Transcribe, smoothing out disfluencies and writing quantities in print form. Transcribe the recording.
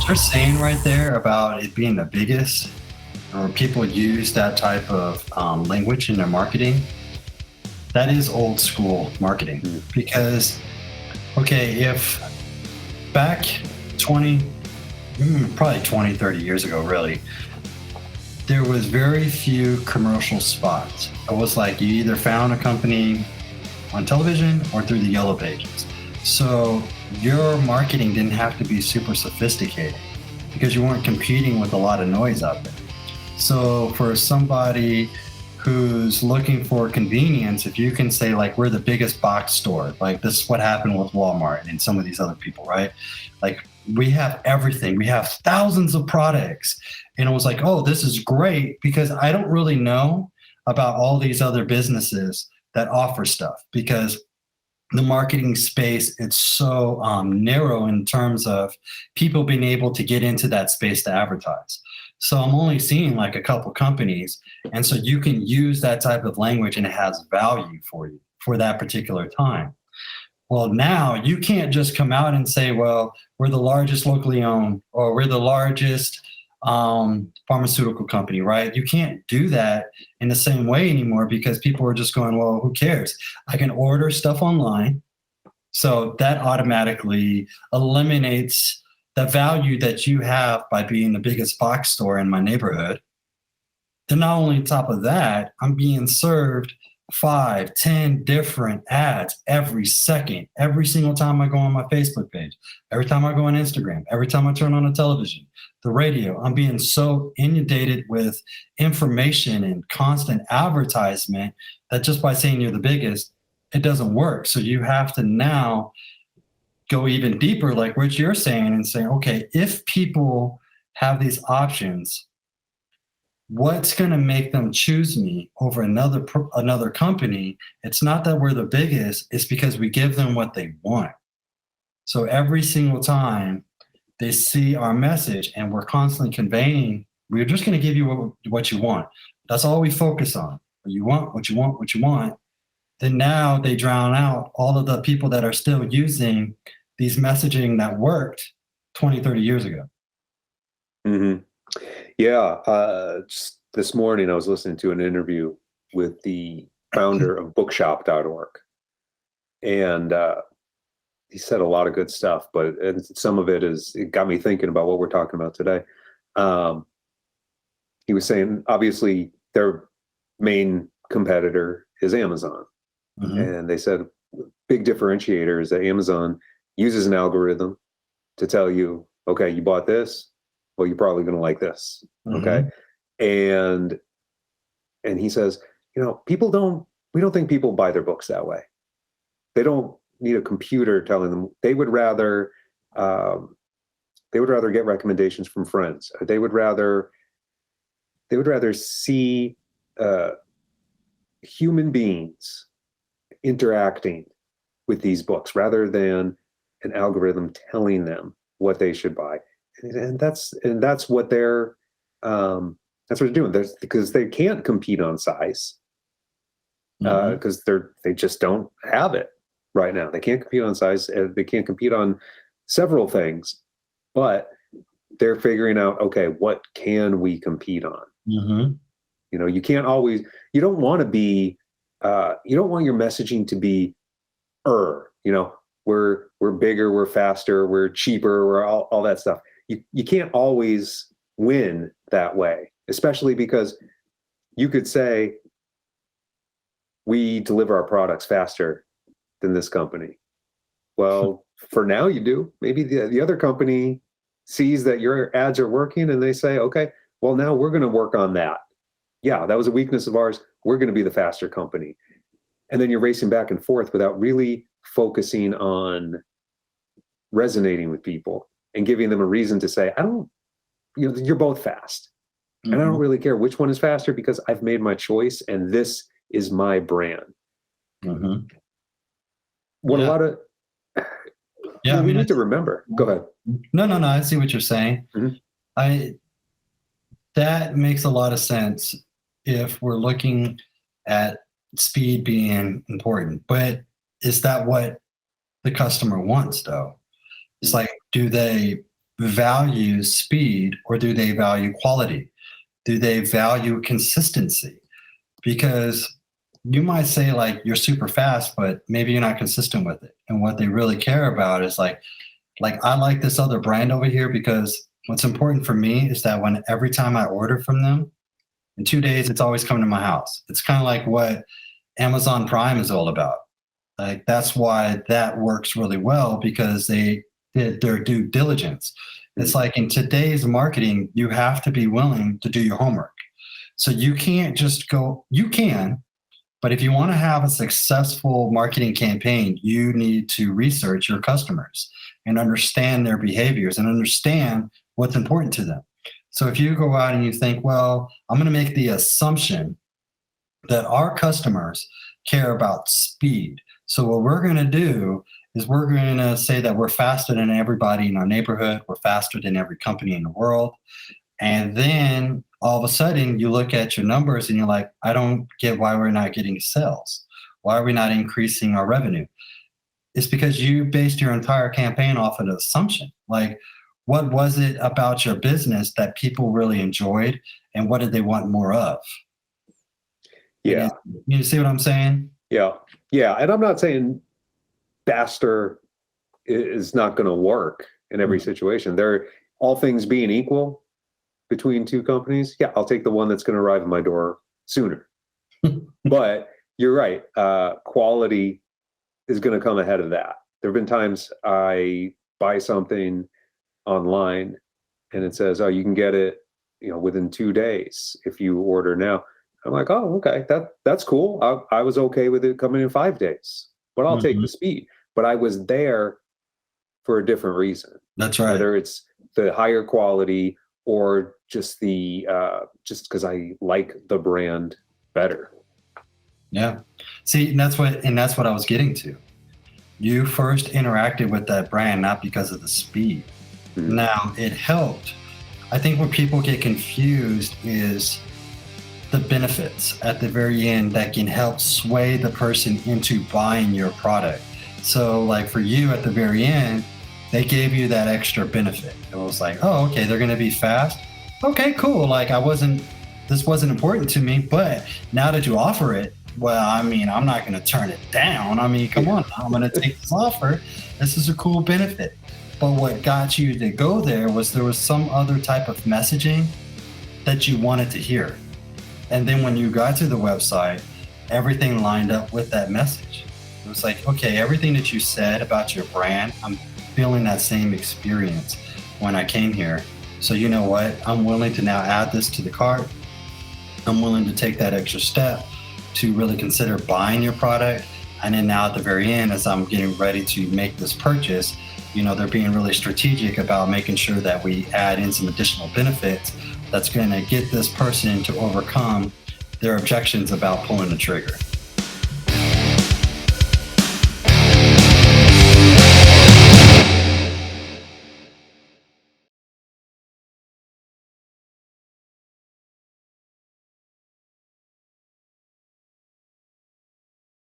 you're saying right there about it being the biggest, or people use that type of language in their marketing, that is old school marketing. Because, okay, if back 20, probably 20, 30 years ago, really, there was very few commercial spots. It was like you either found a company on television or through the yellow pages. So your marketing didn't have to be super sophisticated because you weren't competing with a lot of noise out there. So for somebody who's looking for convenience, if you can say, like, we're the biggest box store, like this is what happened with Walmart and some of these other people, right? Like, we have everything. We have thousands of products. And it was like, oh, this is great, because I don't really know about all these other businesses that offer stuff, because the marketing space, it's so narrow in terms of people being able to get into that space to advertise. So I'm only seeing like a couple companies. And so you can use that type of language and it has value for you for that particular time. Well, now you can't just come out and say, well, we're the largest locally owned, or we're the largest pharmaceutical company, right? You can't do that in the same way anymore, because people are just going, well, who cares? I can order stuff online. So that automatically eliminates the value that you have by being the biggest box store in my neighborhood. Then not only on top of that, I'm being served 5, 10 different ads every second, every single time I go on my Facebook page, every time I go on Instagram, every time I turn on the television, the radio. I'm being so inundated with information and constant advertisement that just by saying you're the biggest, it doesn't work. So you have to now go even deeper, like what you're saying, and say, okay, if people have these options, what's going to make them choose me over another company? It's not that we're the biggest, it's because we give them what they want. So every single time they see our message and we're constantly conveying, we're just going to give you what you want. That's all we focus on. You want what you want, what you want. Then now they drown out all of the people that are still using these messaging that worked 20, 30 years ago. Mm-hmm. Yeah. Just this morning, I was listening to an interview with the founder of bookshop.org. And he said a lot of good stuff, and some of it got me thinking about what we're talking about today. He was saying, obviously, their main competitor is Amazon. Mm-hmm. And they said, big differentiator is that Amazon uses an algorithm to tell you, okay, you bought this, well, you're probably going to like this. Mm-hmm. Okay. And he says, we don't think people buy their books that way. They don't need a computer telling them. They would rather get recommendations from friends. They would rather see human beings interacting with these books rather than an algorithm telling them what they should buy. And that's what they're doing. Because they can't compete on size, because they just don't have it right now. They can't compete on size. They can't compete on several things, but they're figuring out, okay, what can we compete on? Mm-hmm. You can't always. You don't want to be. You don't want your messaging to be, we're bigger, we're faster, we're cheaper, we're all that stuff. You can't always win that way, especially because you could say, we deliver our products faster than this company. Well, for now you do. Maybe the other company sees that your ads are working and they say, okay, well, now we're going to work on that. Yeah, that was a weakness of ours. We're going to be the faster company. And then you're racing back and forth without really focusing on resonating with people and giving them a reason to say, you're both fast. Mm-hmm. And I don't really care which one is faster, because I've made my choice and this is my brand. Mm-hmm. What a lot of, we need to remember. Go ahead. No, I see what you're saying. Mm-hmm. That makes a lot of sense if we're looking at speed being important, but is that what the customer wants though? It's like, do they value speed or do they value quality? Do they value consistency? Because you might say like you're super fast, but maybe you're not consistent with it. And what they really care about is like I like this other brand over here because what's important for me is that when every time I order from them, in 2 days, it's always coming to my house. It's kind of like what Amazon Prime is all about. Like that's why that works really well because they did their due diligence. It's like in today's marketing, you have to be willing to do your homework. So you can't just go, you can, but if you want to have a successful marketing campaign, you need to research your customers and understand their behaviors and understand what's important to them. So if you go out and you think, well, I'm going to make the assumption that our customers care about speed. So what we're going to do is we're going to say that we're faster than everybody in our neighborhood. We're faster than every company in the world. And then all of a sudden you look at your numbers and you're like, I don't get why we're not getting sales. Why are we not increasing our revenue? It's because you based your entire campaign off of an assumption. Like, what was it about your business that people really enjoyed and what did they want more of? Yeah. You see what I'm saying? Yeah. Yeah. And I'm not saying faster is not going to work in every situation. They're all things being equal between two companies. Yeah, I'll take the one that's going to arrive at my door sooner. But you're right. Quality is going to come ahead of that. There have been times I buy something online and it says, oh, you can get it, within 2 days if you order now. I'm like, oh, okay, that's cool. I was okay with it coming in 5 days, but I'll take the speed. But I was there for a different reason. That's right. Whether it's the higher quality or just just because I like the brand better. Yeah. See, and that's what I was getting to. You first interacted with that brand not because of the speed. Mm-hmm. Now it helped. I think where people get confused is the benefits at the very end that can help sway the person into buying your product. So like for you at the very end, they gave you that extra benefit. It was like, oh, okay, they're going to be fast. Okay, cool. Like this wasn't important to me, but now that you offer it, well, I mean, I'm not going to turn it down. I mean, come on, I'm going to take this offer. This is a cool benefit. But what got you to go there was some other type of messaging that you wanted to hear. And then when you got to the website, everything lined up with that message. It was like, okay, everything that you said about your brand, I'm feeling that same experience when I came here. So you know what? I'm willing to now add this to the cart. I'm willing to take that extra step to really consider buying your product. And then now at the very end, as I'm getting ready to make this purchase, they're being really strategic about making sure that we add in some additional benefits that's going to get this person to overcome their objections about pulling the trigger.